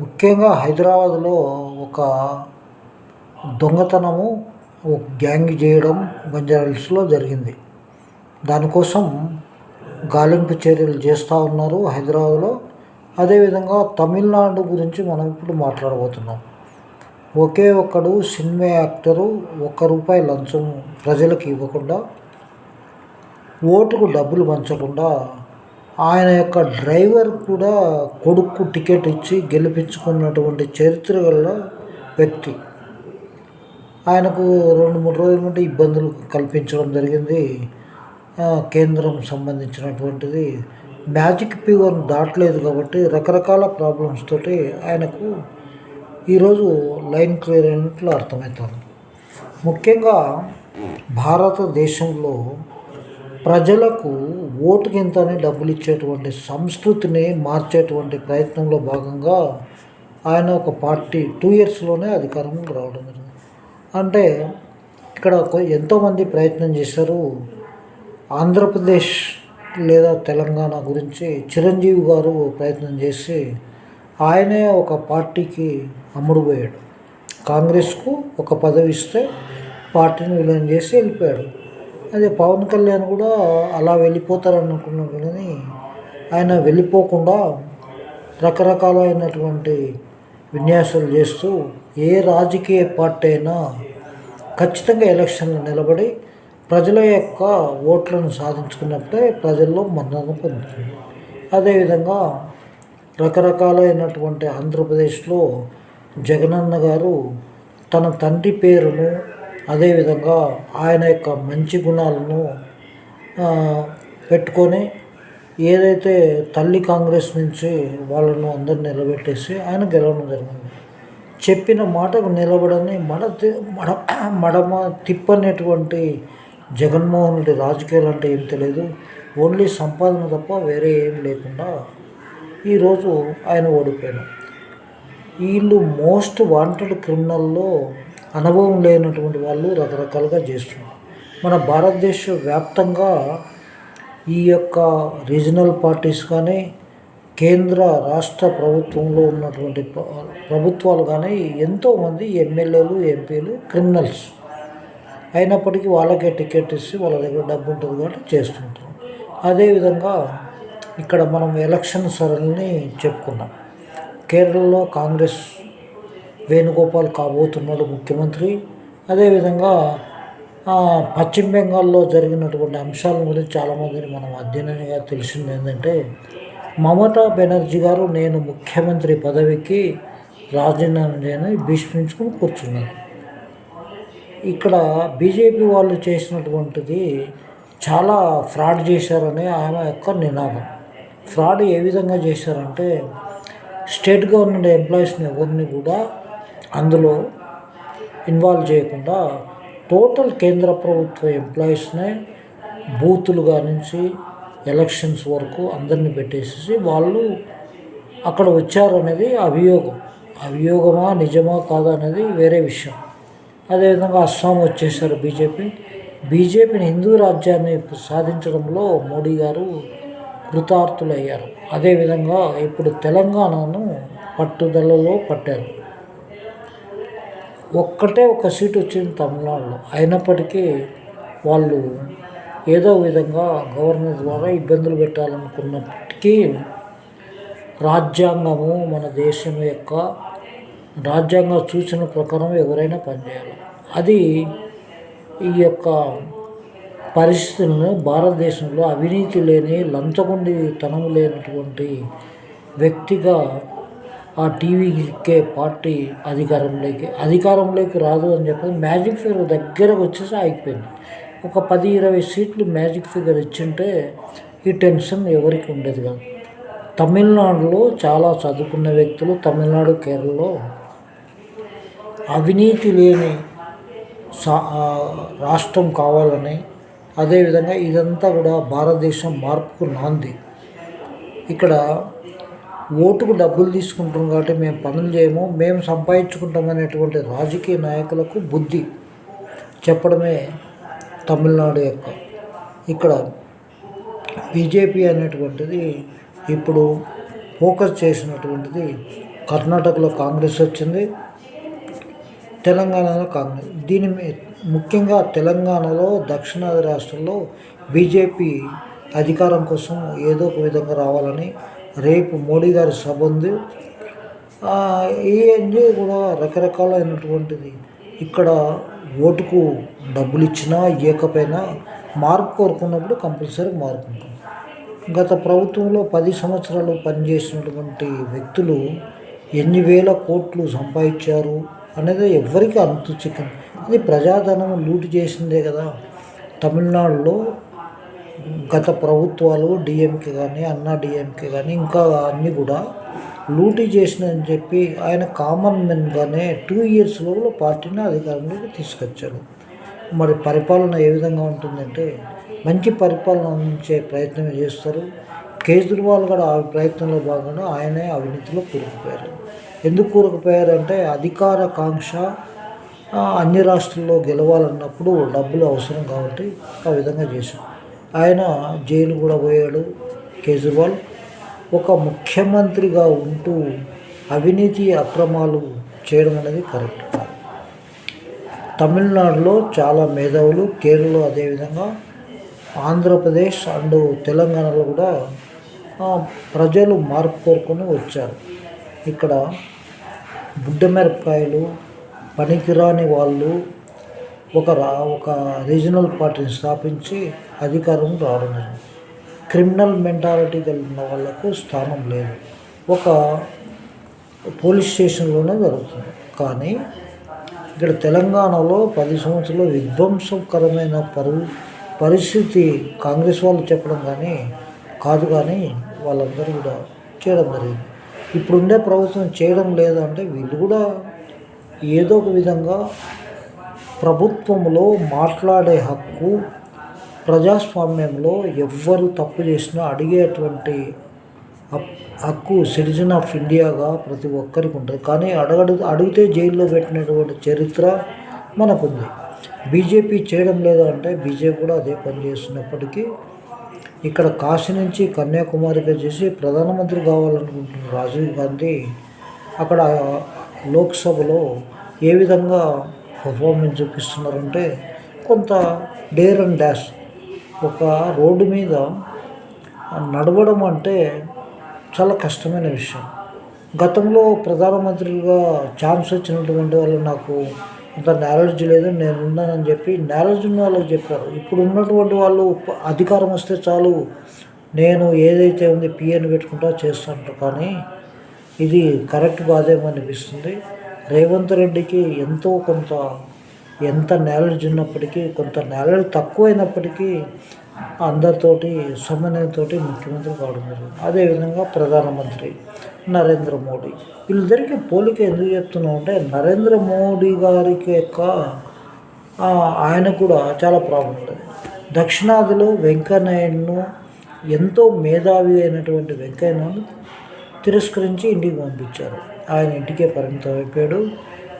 ముఖ్యంగా హైదరాబాద్లో ఒక దొంగతనము ఒక గ్యాంగ్ చేయడం బంజారాహిల్స్లో జరిగింది. దానికోసం గాలింపు చర్యలు చేస్తూ ఉన్నారు హైదరాబాద్లో. అదేవిధంగా తమిళనాడు గురించి మనం ఇప్పుడు మాట్లాడబోతున్నాం. ఒకే ఒక్కడు సినిమా యాక్టరు ₹1 లంచం ప్రజలకు ఇవ్వకుండా, ఓటుకు డబ్బులు పంచకుండా, ఆయన యొక్క డ్రైవర్ కూడా కొడుకు టికెట్ ఇచ్చి గెలిపించుకున్నటువంటి చరిత్ర గల వ్యక్తి. ఆయనకు 2-3 రోజుల నుండి ఇబ్బందులు కల్పించడం జరిగింది. కేంద్రం సంబంధించినటువంటిది మ్యాజిక్ ఫిగర్ దాటలేదు కాబట్టి రకరకాల ప్రాబ్లమ్స్ తోటి ఆయనకు ఈరోజు లైన్ క్లియర్ అయినట్లు అర్థమవుతుంది. ముఖ్యంగా భారతదేశంలో ప్రజలకు ఓటుకింతని డబ్బులు ఇచ్చేటువంటి సంస్కృతిని మార్చేటువంటి ప్రయత్నంలో భాగంగా ఆయన ఒక పార్టీ 2 ఇయర్స్లోనే అధికారంలోకి రావడం జరిగింది. అంటే ఇక్కడ ఎంతోమంది ప్రయత్నం చేశారు. ఆంధ్రప్రదేశ్ లేదా తెలంగాణ గురించి చిరంజీవి గారు ప్రయత్నం చేసి ఆయనే ఒక పార్టీకి అమ్ముడుపోయాడు. కాంగ్రెస్కు ఒక పదవి ఇస్తే పార్టీని విలీనం చేసి వెళ్ళిపోయాడు. అదే పవన్ కళ్యాణ్ కూడా అలా వెళ్ళిపోతారనుకున్నాడు, కానీ ఆయన వెళ్ళిపోకుండా రకరకాలైనటువంటి విన్యాసాలు చేస్తూ ఏ రాజకీయ పార్టీ అయినా ఖచ్చితంగా ఎలక్షన్లో నిలబడి ప్రజల యొక్క ఓట్లను సాధించుకున్నప్పుడే ప్రజల్లో మన్నన పొందుతుంది. అదేవిధంగా రకరకాలైనటువంటి ఆంధ్రప్రదేశ్లో జగనన్న గారు తన తండ్రి పేరును, అదేవిధంగా ఆయన యొక్క మంచి గుణాలను పెట్టుకొని ఏదైతే తల్లి కాంగ్రెస్ నుంచి వాళ్ళను అందరిని నిలబెట్టేసి ఆయన గెలవడం జరిగింది. చెప్పిన మాటకు నిలబడని మడమ తిప్పనేటువంటి జగన్మోహన్ రెడ్డి రాజకీయాలు అంటే ఏం తెలియదు. ఓన్లీ సంపాదన తప్ప వేరే ఏం లేకుండా ఈరోజు ఆయన ఓడిపోయాడు. వీళ్ళు మోస్ట్ వాంటెడ్ క్రిమినల్లో అనుభవం లేనటువంటి వాళ్ళు రకరకాలుగా చేస్తున్నారు. మన భారతదేశ వ్యాప్తంగా ఈ యొక్క రీజనల్ పార్టీస్ కానీ కేంద్ర రాష్ట్ర ప్రభుత్వంలో ఉన్నటువంటి ప్రభుత్వాలు కానీ ఎంతోమంది ఎమ్మెల్యేలు ఎంపీలు క్రిమినల్స్ అయినప్పటికీ వాళ్ళకే టికెట్ ఇచ్చి వాళ్ళ దగ్గర డబ్బు ఉంటుంది కాబట్టి చేస్తుంటాం. అదేవిధంగా ఇక్కడ మనం ఎలక్షన్ సరళిని చెప్పుకున్నాం. కేరళలో కాంగ్రెస్ వేణుగోపాల్ కాబోతున్నాడు ముఖ్యమంత్రి. అదేవిధంగా పశ్చిమ బెంగాల్లో జరిగినటువంటి అంశాల గురించి చాలామందిని మనం అధ్యయనంగా తెలిసింది ఏంటంటే, మమతా బెనర్జీ గారు నేను ముఖ్యమంత్రి పదవికి రాజీనామా చేయని భీష్మించుకుని కూర్చున్నారు. ఇక్కడ బీజేపీ వాళ్ళు చేసినటువంటిది చాలా ఫ్రాడ్ చేశారని ఆమె యొక్క నినాదం. ఫ్రాడ్ ఏ విధంగా చేశారంటే, స్టేట్ గవర్నమెంట్ ఎంప్లాయీస్ని ఎవరిని కూడా అందులో ఇన్వాల్వ్ చేయకుండా టోటల్ కేంద్ర ప్రభుత్వ ఎంప్లాయీస్నే బూతులుగా నుంచి ఎలక్షన్స్ వరకు అందరినీ పెట్టేసి వాళ్ళు అక్కడ వచ్చారనేది అభియోగమా నిజమా కాదా అనేది వేరే విషయం. అదేవిధంగా అస్సాం వచ్చేసారు బీజేపీని హిందూ రాజ్యాన్ని సాధించడంలో మోడీ గారు కృతార్థులయ్యారు. అదేవిధంగా ఇప్పుడు తెలంగాణను పట్టుదలలో పట్టారు. ఒక సీట్ వచ్చింది తమిళనాడులో. అయినప్పటికీ వాళ్ళు ఏదో విధంగా గవర్నర్ ద్వారా ఇబ్బందులు పెట్టాలనుకున్నప్పటికీ రాజ్యాంగము మన దేశం యొక్క రాజ్యాంగ సూచన ప్రకారం ఎవరైనా పనిచేయాలి. అది ఈ యొక్క పరిస్థితులను భారతదేశంలో అవినీతి లేని లంచగొండితనం లేనటువంటి వ్యక్తిగా ఆ టీవీకే పార్టీ అధికారంలోకి రాదు అని చెప్పి మ్యాజిక్ ఫిగర్ దగ్గరకు వచ్చేసి ఆగిపోయింది. ఒక 10-20 సీట్లు మ్యాజిక్ ఫిగర్ ఇచ్చింటే ఈ టెన్షన్ ఎవరికి ఉండేది కాదు. తమిళనాడులో చాలా చదువుకున్న వ్యక్తులు, తమిళనాడు కేరళలో అవినీతి లేని రాష్ట్రం కావాలని, అదేవిధంగా ఇదంతా కూడా భారతదేశం మార్పుకు నాంది. ఇక్కడ ఓటుకు డబ్బులు తీసుకుంటాం కాబట్టి మేము పనులు చేయము, మేము సంపాదించుకుంటాం అనేటువంటి రాజకీయ నాయకులకు బుద్ధి చెప్పడమే తమిళనాడు యొక్క ఇక్కడ బీజేపీ అనేటువంటిది ఇప్పుడు ఫోకస్ చేసినటువంటిది కర్ణాటకలో కాంగ్రెస్ వచ్చింది, తెలంగాణలో కాంగ్రెస్. ముఖ్యంగా తెలంగాణలో దక్షిణాది రాష్ట్రాల్లో బీజేపీ అధికారం కోసం ఏదో ఒక విధంగా రావాలని రేపు మోడీ గారి సభ ఉంది. ఇవన్నీ కూడా రకరకాలైనటువంటిది. ఇక్కడ ఓటుకు డబ్బులు ఇచ్చినా ఇవ్వకపోయినా మార్పు కోరుకున్నప్పుడు కంపల్సరీ మారుకుంటాం. గత ప్రభుత్వంలో 10 సంవత్సరాలు పనిచేసినటువంటి వ్యక్తులు ఎన్ని వేల కోట్లు సంపాదించారు అనేది ఎవ్వరికి అంతు చిక్కదు. ఇది ప్రజాధనం లూటు చేసిందే కదా. తమిళనాడులో గత ప్రభుత్వాలు డిఎంకే కానీ అన్నా డిఎంకే కానీ ఇంకా అన్నీ కూడా లూటీ చేసినని చెప్పి ఆయన కామన్ మెన్గానే 2 years లోపల పార్టీని అధికారంలోకి తీసుకొచ్చాడు. మరి పరిపాలన ఏ విధంగా ఉంటుందంటే మంచి పరిపాలన అందించే ప్రయత్నం చేస్తారు. కేజ్రీవాల్ కూడా ఆ ప్రయత్నంలో భాగంగా ఆయనే అవినీతిలో కూరుకుపోయారు. ఎందుకు కూరుకుపోయారంటే అధికార కాంక్ష, అన్ని రాష్ట్రాల్లో గెలవాలన్నప్పుడు డబ్బులు అవసరం కాబట్టి ఆ విధంగా చేశారు. ఆయన జైలు కూడా పోయాడు. కేజ్రీవాల్ ఒక ముఖ్యమంత్రిగా ఉంటూ అవినీతి అక్రమాలు చేయడం అనేది కరెక్ట్ కాదు. తమిళనాడులో చాలా మేధావులు, కేరళలో అదేవిధంగా ఆంధ్రప్రదేశ్ అండ్ తెలంగాణలో కూడా ప్రజలు మార్పు కోరుకొని వచ్చారు. ఇక్కడ బుడ్డమిరపకాయలు పనికిరాని వాళ్ళు ఒక రీజనల్ పార్టీని స్థాపించి అధికారం రావడం జరిగింది. క్రిమినల్ మెంటాలిటీ కలిగిన వాళ్ళకు స్థానం లేదు. ఒక పోలీస్ స్టేషన్లోనే జరుగుతుంది. కానీ ఇక్కడ తెలంగాణలో 10 సంవత్సరాలు విధ్వంసకరమైన పరిస్థితి కాంగ్రెస్ వాళ్ళు చెప్పడం కాదు, కానీ వాళ్ళందరూ కూడా చేయడం జరిగింది. ఇప్పుడుండే ప్రభుత్వం చేయడం లేదంటే వీళ్ళు కూడా ఏదో ఒక విధంగా ప్రభుత్వంలో మాట్లాడే హక్కు, ప్రజాస్వామ్యంలో ఎవ్వరు తప్పు చేసినా అడిగేటువంటి హక్కు సిటిజన్ ఆఫ్ ఇండియాగా ప్రతి ఒక్కరికి ఉంటుంది. కానీ అడిగితే జైల్లో పెట్టినటువంటి చరిత్ర మనకుంది. బీజేపీ చేయడం లేదు అంటే బీజేపీ కూడా అదే పని చేస్తున్నప్పటికీ ఇక్కడ కాశీ నుంచి కన్యాకుమారిగా చేసి ప్రధానమంత్రి కావాలనుకుంటున్న రాజీవ్ గాంధీ అక్కడ లోక్సభలో ఏ విధంగా పర్ఫార్మెన్స్ చూపిస్తున్నారంటే కొంత డేర్ అండ్ డాష్. ఒక రోడ్డు మీద నడవడం అంటే చాలా కష్టమైన విషయం. గతంలో ప్రధానమంత్రిగా ఛాన్స్ వచ్చినటువంటి వాళ్ళు నాకు అంత నాలెడ్జ్ లేదు, నేను ఉన్నానని చెప్పి నాలెడ్జ్ ఉన్న వాళ్ళకి చెప్పారు. ఇప్పుడు ఉన్నటువంటి వాళ్ళు అధికారం వస్తే చాలు, నేను ఏదైతే ఉంది పిఎన్ పెట్టుకుంటా చేస్తాను. కానీ ఇది కరెక్ట్ కాదేమో అనిపిస్తుంది. రేవంత్ రెడ్డికి ఎంత నాలెడ్జ్ ఉన్నప్పటికీ, కొంత నాలెడ్జ్ తక్కువైనప్పటికీ అందరితోటి సమన్వయంతో ముఖ్యమంత్రి కావడం జరిగింది. అదేవిధంగా ప్రధానమంత్రి నరేంద్ర మోడీ, వీళ్ళిద్దరికీ పోలిక ఎందుకు చెప్తున్నాం అంటే నరేంద్ర మోడీ గారికి ఆయన కూడా చాలా ప్రాబ్లం ఉంటుంది. దక్షిణాదిలో వెంకయ్యనాయుడును, ఎంతో మేధావి అయినటువంటి వెంకయ్యనాయుడు తిరస్కరించి ఇంటికి పంపించారు. ఆయన ఇంటికే పరిమితం అయిపోయాడు.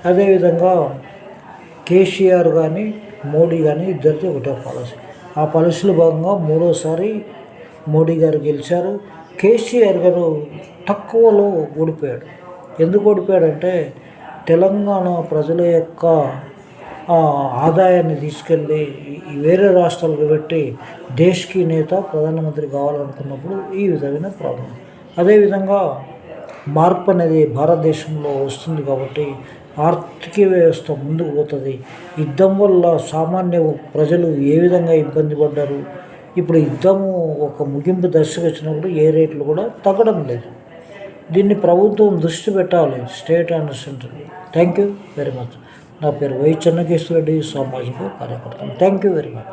అదేవిధంగా కేసీఆర్ కానీ మోడీ కానీ ఇద్దరిది ఒకటే పాలసీ. ఆ పాలసీలో భాగంగా 3వసారి మోడీ గారు గెలిచారు. కేసీఆర్ గారు తక్కువలో ఓడిపోయాడు. ఎందుకు ఓడిపోయాడంటే తెలంగాణ ప్రజల యొక్క ఆదాయాన్ని తీసుకెళ్ళి వేరే రాష్ట్రాలకు పెట్టి దేశ్కి నేత ప్రధానమంత్రి కావాలనుకున్నప్పుడు ఈ విధమైన ప్రాబ్లం. అదేవిధంగా మార్పు అనేది భారతదేశంలో వస్తుంది కాబట్టి ఆర్థిక వ్యవస్థ ముందుకు పోతుంది. యుద్ధం వల్ల సామాన్య ప్రజలు ఏ విధంగా ఇబ్బంది పడ్డారు, ఇప్పుడు యుద్ధము ఒక ముగింపు దశకు వచ్చినప్పుడు ఏ రేట్లు కూడా తగ్గడం లేదు. దీన్ని ప్రభుత్వం దృష్టి పెట్టాలి, state and central. Thank you very much. నా పేరు వై చెన్నకేశ్వర రెడ్డి, సామాజిక కార్యకర్త. Thank you very much.